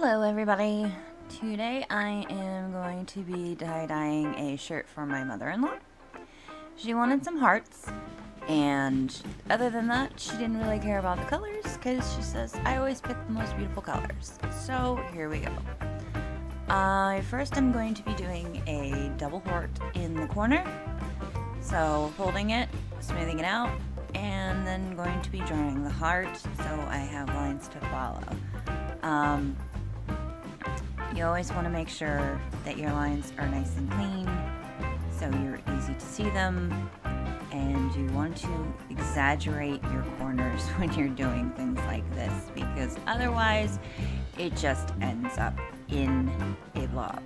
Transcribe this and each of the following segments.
Hello everybody. Today I am going to be dyeing a shirt for my mother-in-law. She wanted some hearts, and other than that she didn't really care about the colors because she says I always pick the most beautiful colors. So here we go. First I'm going to be doing a double heart in the corner. So folding it, smoothing it out, and then going to be drawing the heart so I have lines to follow. You always want to make sure that your lines are nice and clean so you're easy to see them, and you want to exaggerate your corners when you're doing things like this because otherwise it just ends up in a blob.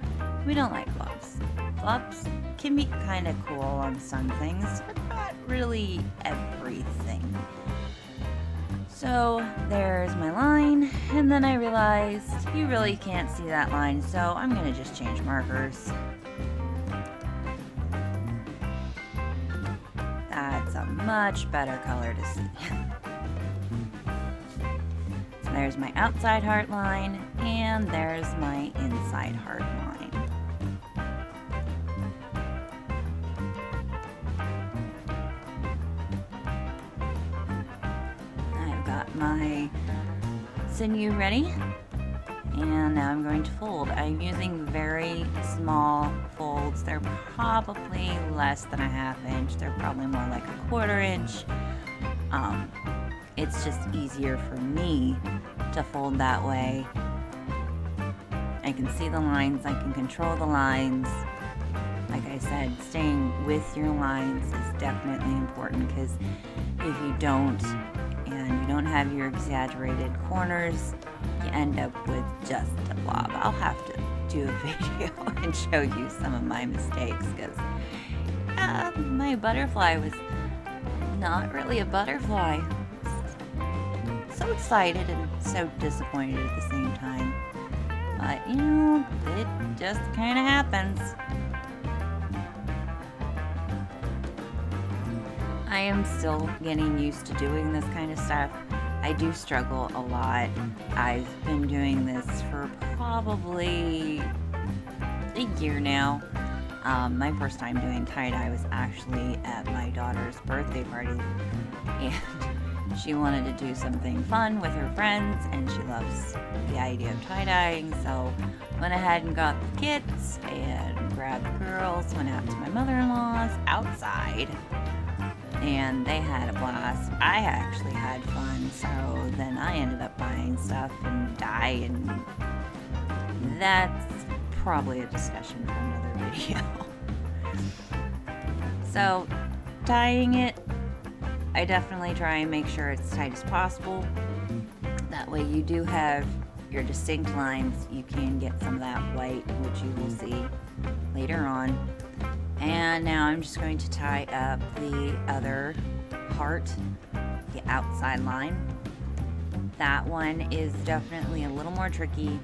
We don't like blobs. Blobs can be kind of cool on some things, but not really everything. So there's my line, and then I realized you really can't see that line, so I'm going to just change markers. That's a much better color to see. So there's my outside heart line, and there's my inside heart line. My sinew ready, and now I'm going to fold. I'm using very small folds. They're probably less than a ½ inch. They're probably more like a ¼ inch. It's just easier for me to fold that way. I can see the lines, I can control the lines. Like I said, staying with your lines is definitely important because if you don't, and you don't have your exaggerated corners, you end up with just a blob. I'll have to do a video and show you some of my mistakes because my butterfly was not really a butterfly. So excited and so disappointed at the same time. But, you know, it just kind of happens. I am still getting used to doing this kind of stuff. I do struggle a lot. I've been doing this for probably a year now. My first time doing tie-dye was actually at my daughter's birthday party, and she wanted to do something fun with her friends, and she loves the idea of tie-dyeing, so went ahead and got the kits and grabbed the girls, went out to my mother-in-law's outside, and they had a blast. I actually had fun, so then I ended up buying stuff and dye, and that's probably a discussion for another video. So, dyeing it, I definitely try and make sure it's tight as possible. That way you do have your distinct lines. You can get some of that white, which you will see later on. And now I'm just going to tie up the other heart, the outside line. That one is definitely a little more tricky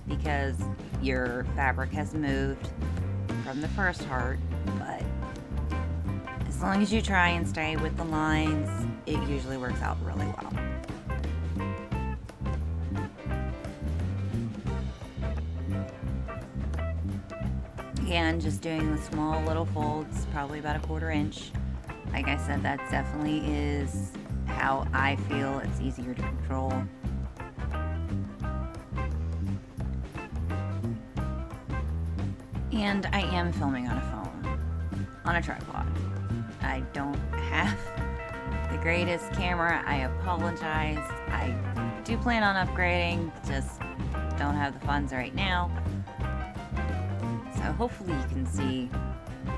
because your fabric has moved from the first heart, but as long as you try and stay with the lines, it usually works out really well. Again, just doing the small little folds, probably about a ¼ inch. Like I said, that definitely is how I feel it's easier to control. And I am filming on a phone, on a tripod. I don't have the greatest camera. I apologize. I do plan on upgrading, just don't have the funds right now. So hopefully you can see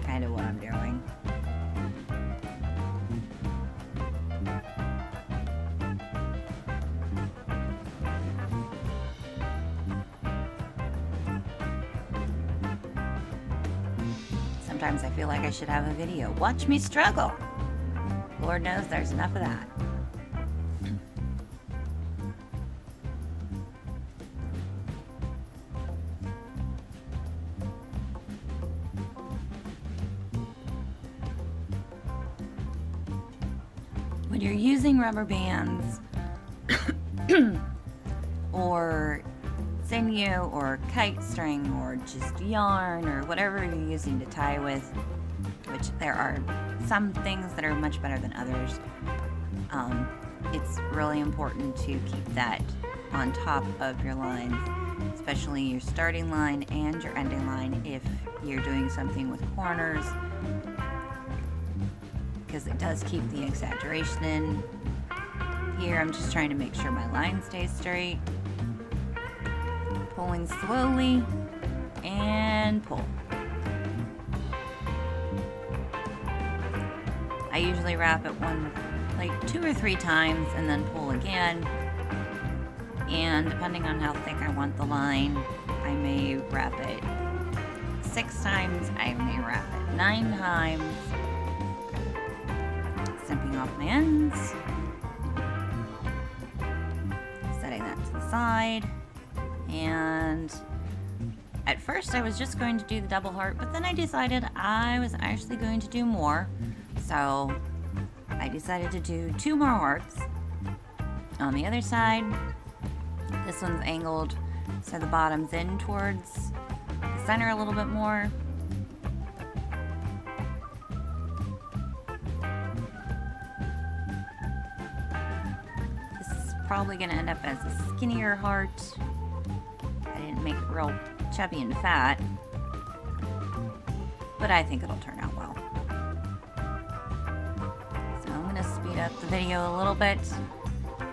kind of what I'm doing. Sometimes I feel like I should have a video. Watch me struggle. Lord knows there's enough of that. When you're using rubber bands or sinew or kite string or just yarn or whatever you're using to tie with, which there are some things that are much better than others. It's really important to keep that on top of your lines, especially your starting line and your ending line if you're doing something with corners, because it does keep the exaggeration in. Here I'm just trying to make sure my line stays straight. Pulling slowly and pull. I usually wrap it like 2 or 3 times and then pull again. And depending on how thick I want the line, I may wrap it 6 times, I may wrap it 9 times. Snipping off my ends. Setting that to the side. And at first I was just going to do the double heart, but then I decided I was actually going to do more. So I decided to do 2 more hearts on the other side. This one's angled so the bottom's in towards the center a little bit more. This is probably going to end up as a skinnier heart. I didn't make it real chubby and fat, but I think it'll turn out well. So I'm going to speed up the video a little bit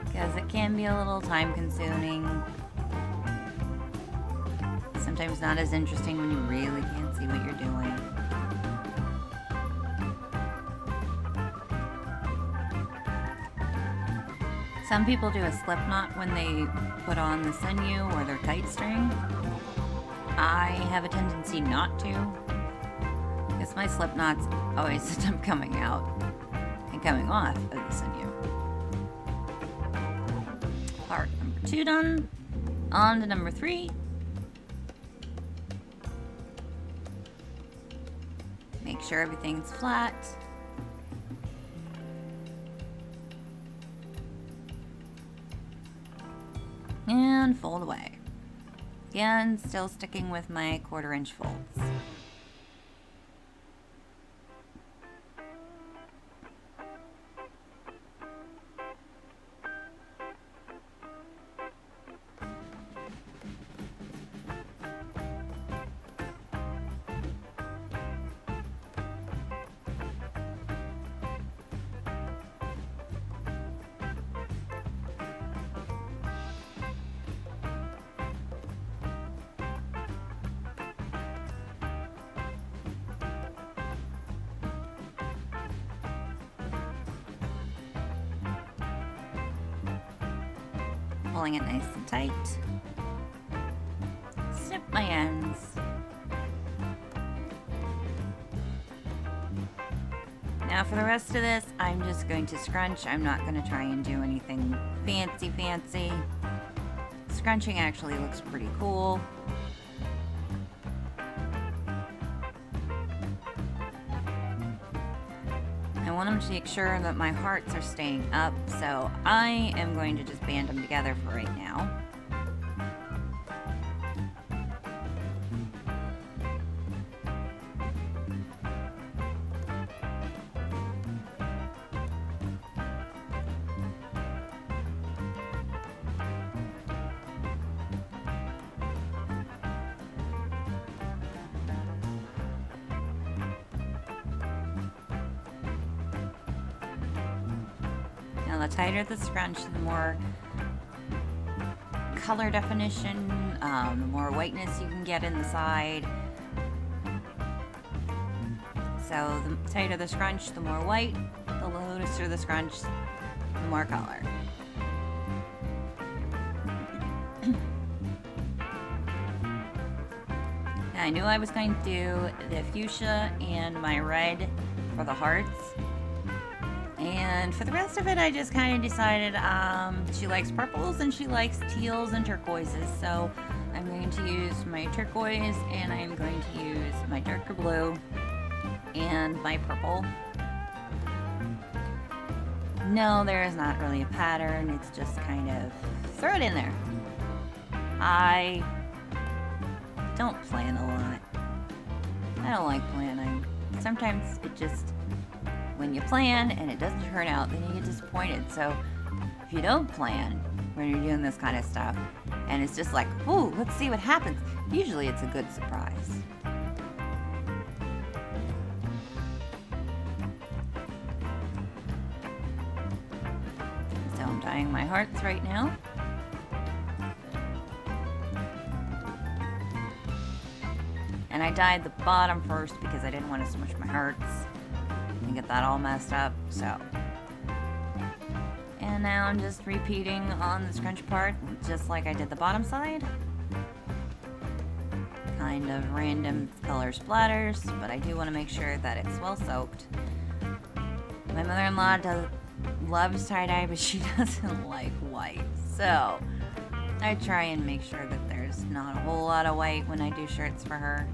because it can be a little time consuming. Sometimes not as interesting when you really can't see what you're doing. Some people do a slip knot when they put on the sinew or their kite string. I have a tendency not to, because my slip knots always end up coming out and coming off of the sinew. Part number 2 done. On to number 3. Make sure everything's flat. And fold away. Again, still sticking with my 1/4 inch folds. Pulling it nice and tight. Snip my ends. Now for the rest of this, I'm just going to scrunch. I'm not going to try and do anything fancy. Scrunching actually looks pretty cool. I want them to make sure that my hearts are staying up, so I am going to just band them together for right now. Now the tighter the scrunch, the more color definition, the more whiteness you can get in the side. So the tighter the scrunch, the more white, the looser the scrunch, the more color. I knew I was going to do the fuchsia and my red for the hearts. And for the rest of it, I just kind of decided she likes purples and she likes teals and turquoises. So I'm going to use my turquoise and I'm going to use my darker blue and my purple. No, there is not really a pattern. It's just kind of throw it in there. I don't plan a lot. I don't like planning. Sometimes it just, when you plan and it doesn't turn out, then you get disappointed. So if you don't plan when you're doing this kind of stuff, and it's just like, ooh, let's see what happens, usually it's a good surprise. So I'm dyeing my hearts right now. And I dyed the bottom first because I didn't want to smudge my hearts and get that all messed up, so. And now I'm just repeating on the scrunch part, just like I did the bottom side. Kind of random color splatters, but I do want to make sure that it's well soaked. My mother-in-law loves tie-dye, but she doesn't like white, so I try and make sure that there's not a whole lot of white when I do shirts for her.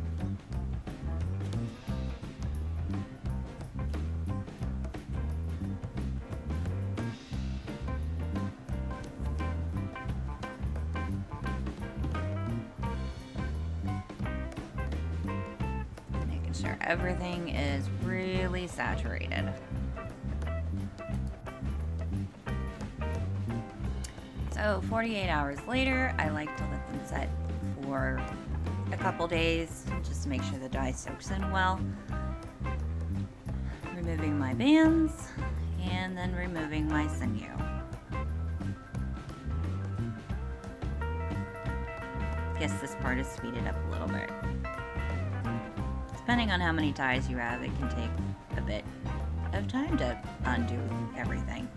Making sure everything is really saturated. So 48 hours later, I like to let them set for a couple days just to make sure the dye soaks in well. Removing my bands and then removing my sinew. Guess this part is speeded up a little bit. Depending on how many ties you have, it can take a bit of time to undo everything.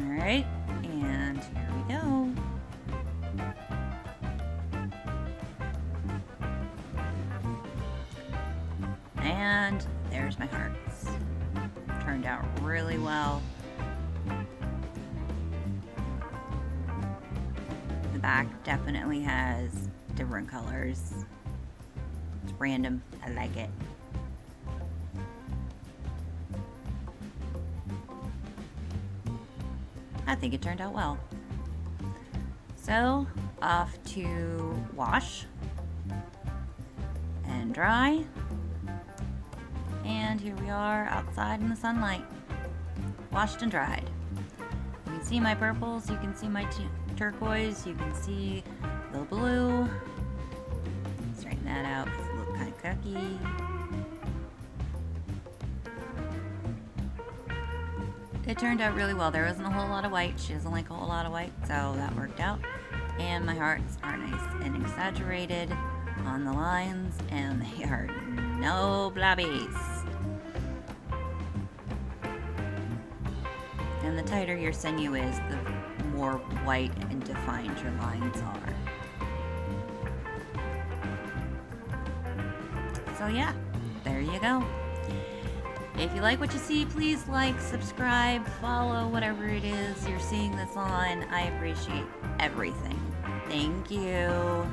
Alright, and here we go. And there's my hearts. Turned out really well. The back definitely has different colors. It's random. I like it. I think it turned out well. So, off to wash and dry. And here we are outside in the sunlight, washed and dried. You can see my purples, you can see my turquoise, you can see the blue. Straighten that out because it looks kind of cookie. It turned out really well. There wasn't a whole lot of white. She doesn't like a whole lot of white, so that worked out. And my hearts are nice and exaggerated on the lines, and they are no blobbies. And the tighter your sinew is, the more white and defined your lines are. So yeah, there you go. If you like what you see, please like, subscribe, follow, whatever it is you're seeing this on. I appreciate everything. Thank you.